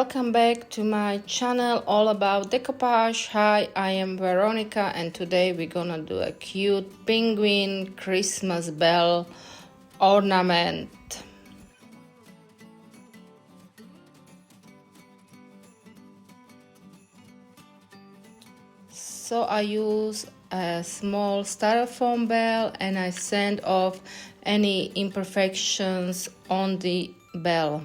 welcome back to my channel all about decoupage. Hi, I am Veronica and today we're gonna do a cute penguin Christmas bell ornament. So I use a small styrofoam bell and I sand off any imperfections on the bell.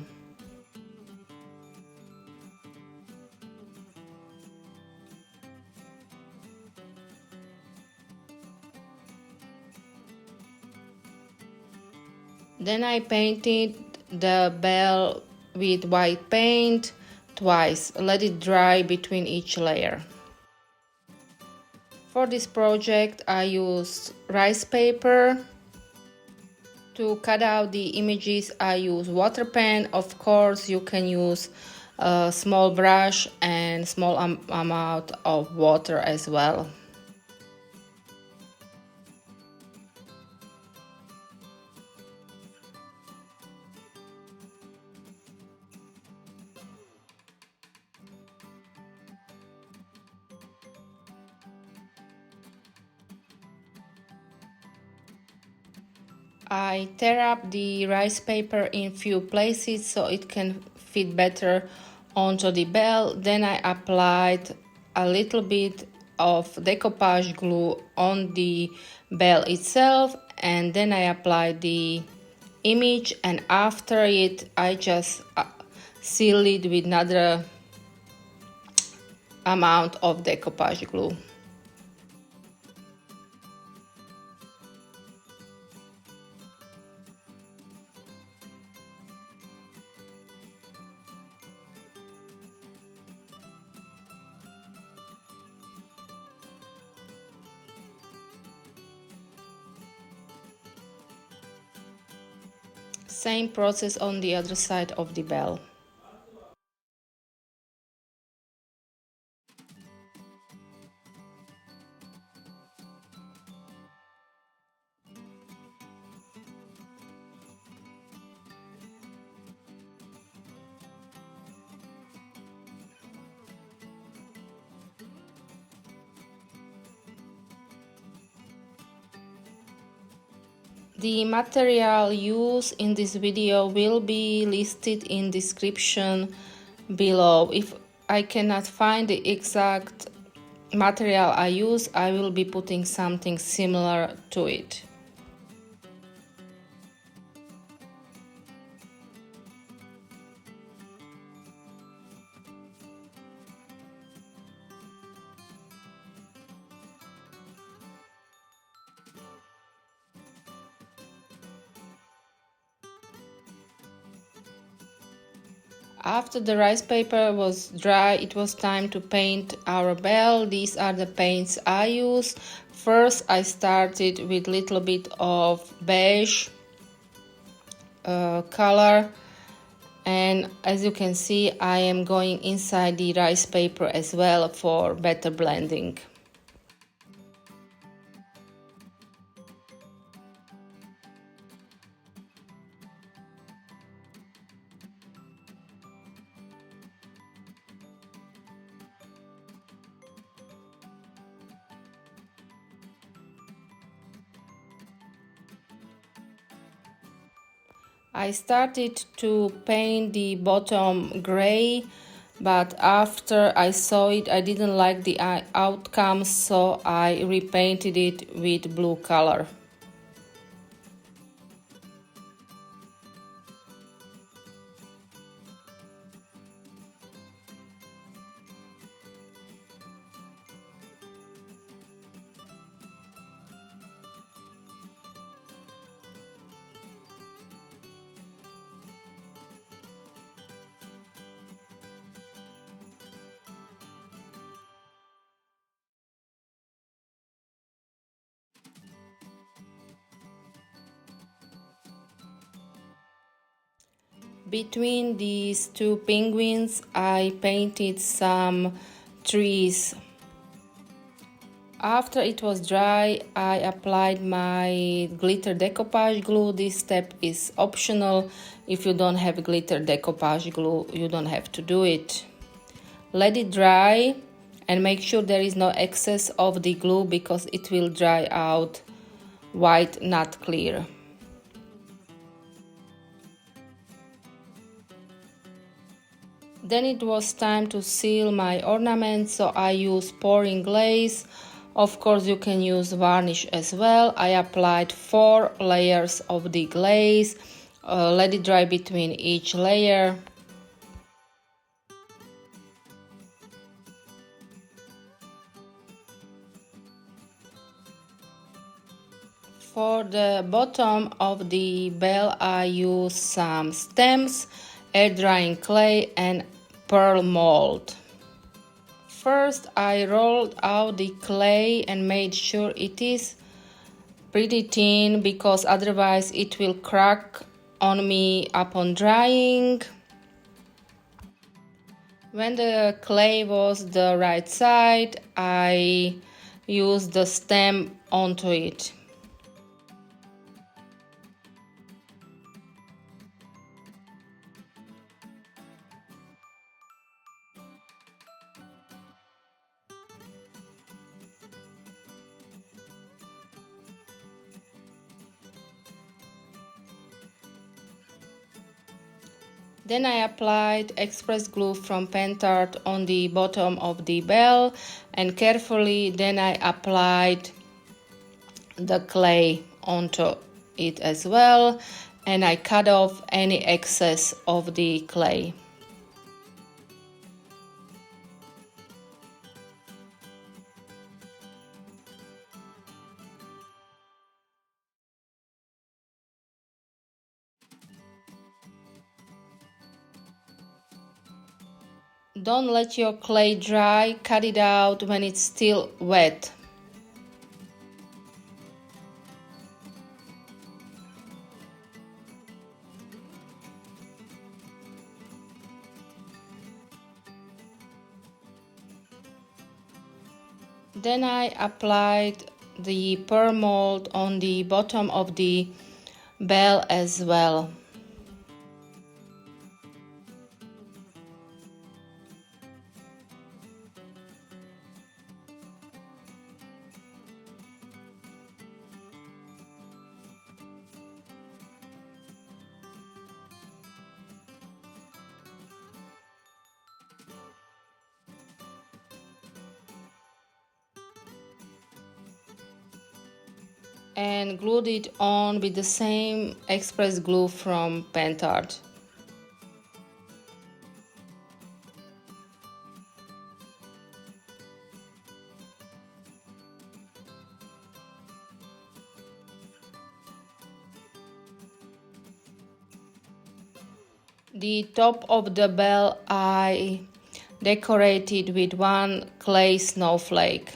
Then I painted the bell with white paint twice. Let it dry between each layer. For this project I used rice paper. To cut out the images I use water pen. Of course you can use a small brush and small amount of water as well. I tear up the rice paper in few places so it can fit better onto the bell. Then I applied a little bit of decoupage glue on the bell itself, and then I applied the image, and after it I just seal it with another amount of decoupage glue. Same process on the other side of the bell. The material used in this video will be listed in description below. If I cannot find the exact material I use, I will be putting something similar to it. After the rice paper was dry, it was time to paint our bell. These are the paints I use. First I started with little bit of beige color, and as you can see I am going inside the rice paper as well for better blending. I started to paint the bottom gray, but after I saw it I didn't like the outcome, so I repainted it with blue color. Between these two penguins I painted some trees. After it was dry, I applied my glitter decoupage glue. This step is optional. If you don't have glitter decoupage glue, you don't have to do it. Let it dry and make sure there is no excess of the glue because it will dry out white, not clear. Then it was time to seal my ornament, so I use pouring glaze. Of course, you can use varnish as well. I applied 4 layers of the glaze. Let it dry between each layer. For the bottom of the bell, I use some stems, air drying clay and pearl mold. First, I rolled out the clay and made sure it is pretty thin because otherwise it will crack on me upon drying. When the clay was the right side, I used the stem onto it. Then I applied express glue from Pentart on the bottom of the bell and carefully then I applied the clay onto it as well and I cut off any excess of the clay. Don't let your clay dry, cut it out when it's still wet. Then I applied the pearl mold on the bottom of the bell as well. And glued it on with the same express glue from Pentart. The top of the bell I decorated with one clay snowflake.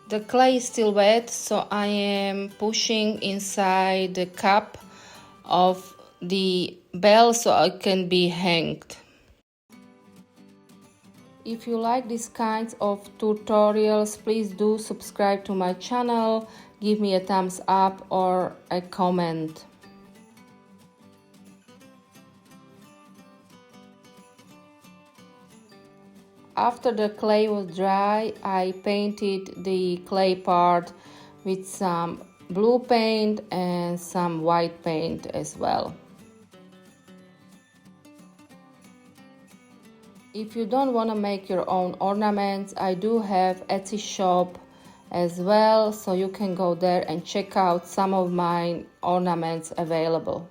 The clay is still wet, so I am pushing inside the cup of the bell so it can be hanged. If you like these kinds of tutorials, please do subscribe to my channel, give me a thumbs up or a comment. After the clay was dry, I painted the clay part with some blue paint and some white paint as well. If you don't want to make your own ornaments, I do have Etsy shop as well, so you can go there and check out some of my ornaments available.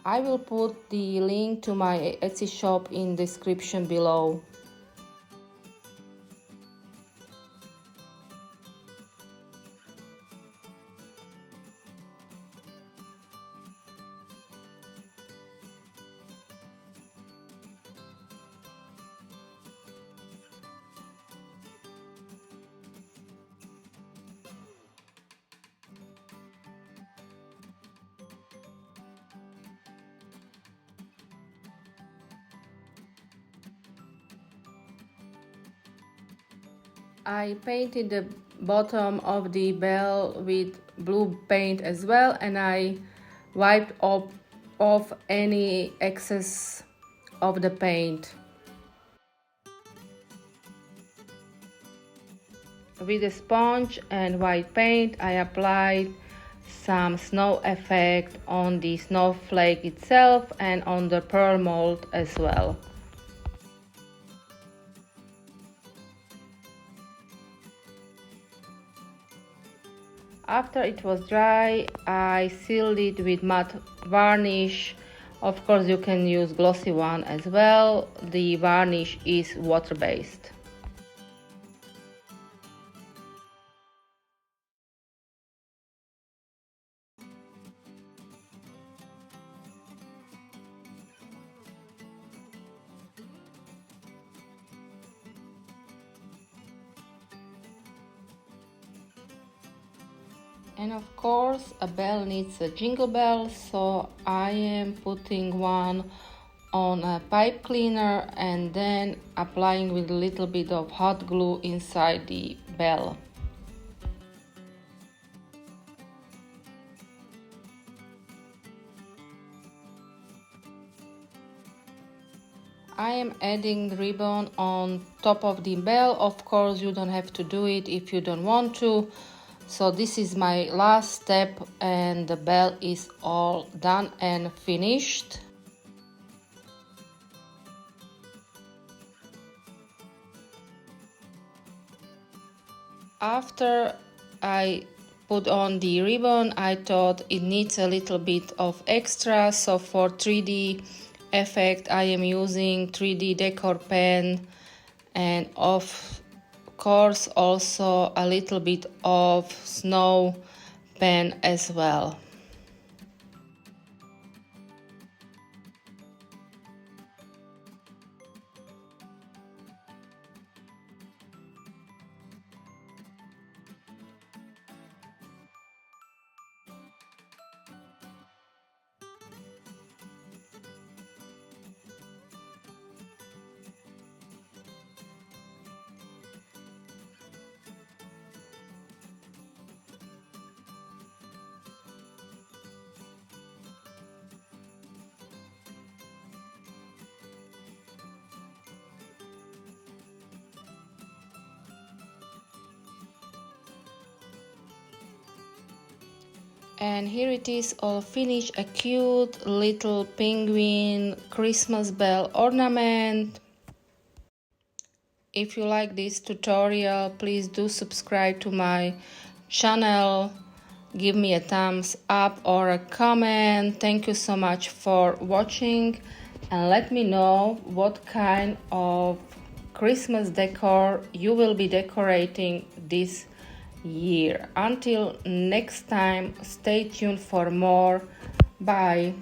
I will put the link to my Etsy shop in description below. I painted the bottom of the bell with blue paint as well, and I wiped off any excess of the paint. With a sponge and white paint, I applied some snow effect on the snowflake itself and on the pearl mold as well. After it was dry, I sealed it with matte varnish. Of course, you can use glossy one as well. The varnish is water-based. And of course, a bell needs a jingle bell, so I am putting one on a pipe cleaner and then applying with a little bit of hot glue inside the bell. I am adding ribbon on top of the bell. Of course, you don't have to do it if you don't want to. So this is my last step and the bell is all done and finished. After I put on the ribbon, I thought it needs a little bit of extra, so for 3D effect I am using 3D Decor pen, and of course also a little bit of snow pen as well. And here it is all finished, a cute little penguin Christmas bell ornament. If you like this tutorial, please do subscribe to my channel, give me a thumbs up or a comment. Thank you so much for watching, and let me know what kind of Christmas decor you will be decorating this year. Until next time, stay tuned for more. Bye.